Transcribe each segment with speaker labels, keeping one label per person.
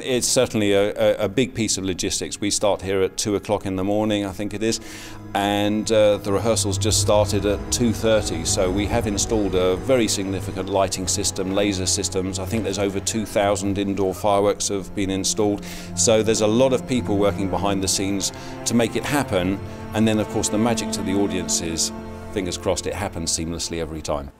Speaker 1: It's certainly a big piece of logistics. We start here at 2 o'clock in the morning, I think it is, and the rehearsals just started at 2:30. So we have installed a very significant lighting system, laser systems. I think there's over 2,000 indoor fireworks have been installed. So there's a lot of people working behind the scenes to make it happen. And then, of course, the magic to the audience is, fingers crossed, it happens seamlessly every time.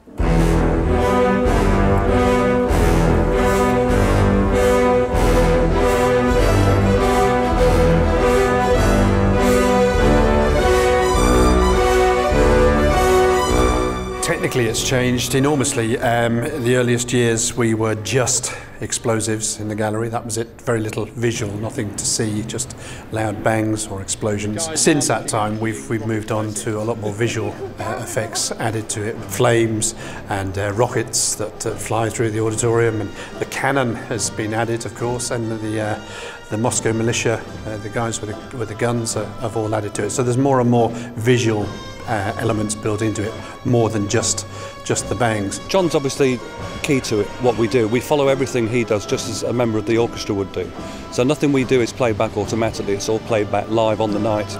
Speaker 2: Technically it's changed enormously. The earliest years we were just explosives in the gallery, that was it, very little visual, nothing to see, just loud bangs or explosions. Since that time we've moved on to a lot more visual effects added to it, flames and rockets that fly through the auditorium, and the cannon has been added, of course, and the Moscow militia, the guys with the guns have all added to it. So there's more and more visual elements built into it, more than just the bangs.
Speaker 3: John's obviously key to it, what we do. We follow everything he does, just as a member of the orchestra would do. So nothing we do is played back automatically, it's all played back live on the night.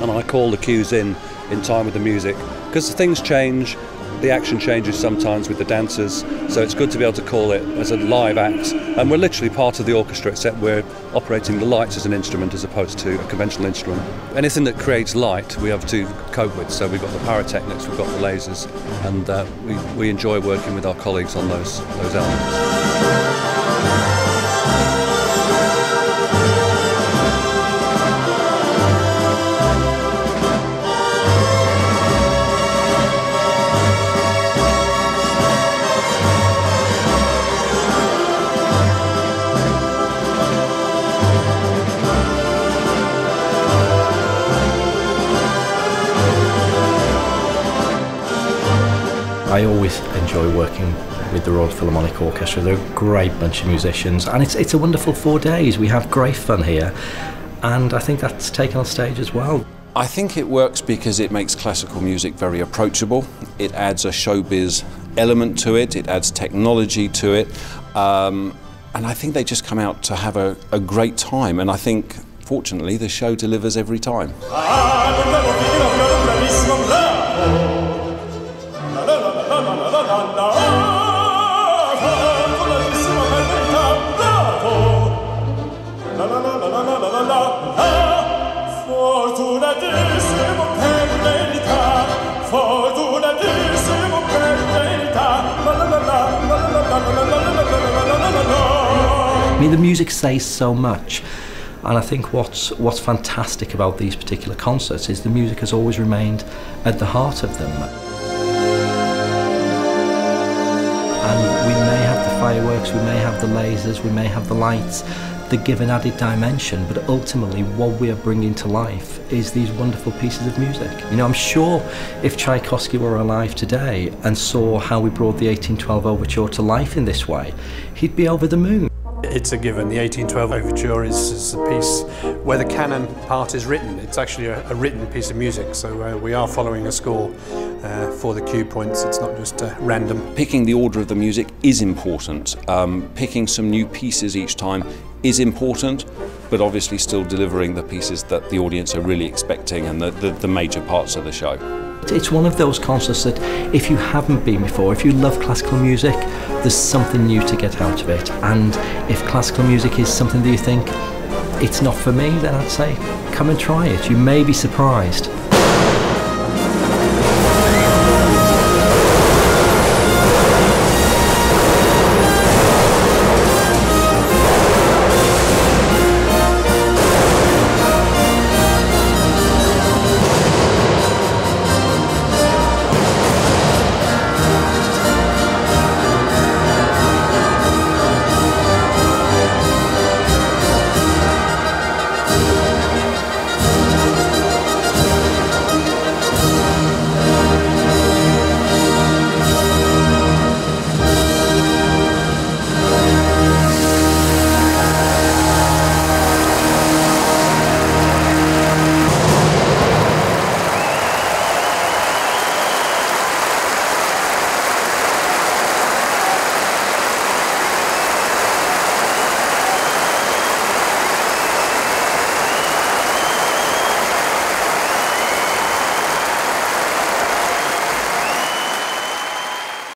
Speaker 3: And I call the cues in time with the music, because things change, the action changes sometimes with the dancers, so it's good to be able to call it as a live act. And we're literally part of the orchestra, except we're operating the lights as an instrument as opposed to a conventional instrument. Anything that creates light we have to cope with, so we've got the pyrotechnics, we've got the lasers, and we enjoy working with our colleagues on those elements.
Speaker 4: I always enjoy working with the Royal Philharmonic Orchestra. They're a great bunch of musicians, and it's a wonderful 4 days. We have great fun here, and I think that's taken on stage as well.
Speaker 1: I think it works because it makes classical music very approachable. It adds a showbiz element to it, it adds technology to it, and I think they just come out to have a great time, and I think, fortunately, the show delivers every time.
Speaker 4: I mean, the music says so much, and I think what's fantastic about these particular concerts is the music has always remained at the heart of them. And we may have the fireworks, we may have the lasers, we may have the lights that give an added dimension, but ultimately what we are bringing to life is these wonderful pieces of music. You know, I'm sure if Tchaikovsky were alive today and saw how we brought the 1812 Overture to life in this way, he'd be over the moon.
Speaker 2: It's a given. The 1812 Overture is a piece where the canon part is written. It's actually a written piece of music, so we are following a score for the cue points. It's not just random.
Speaker 1: Picking the order of the music is important. Picking some new pieces each time is important, but obviously still delivering the pieces that the audience are really expecting and the major parts of the show.
Speaker 4: It's one of those concerts that if you haven't been before, if you love classical music, there's something new to get out of it. And if classical music is something that you think, it's not for me, then I'd say, come and try it. You may be surprised.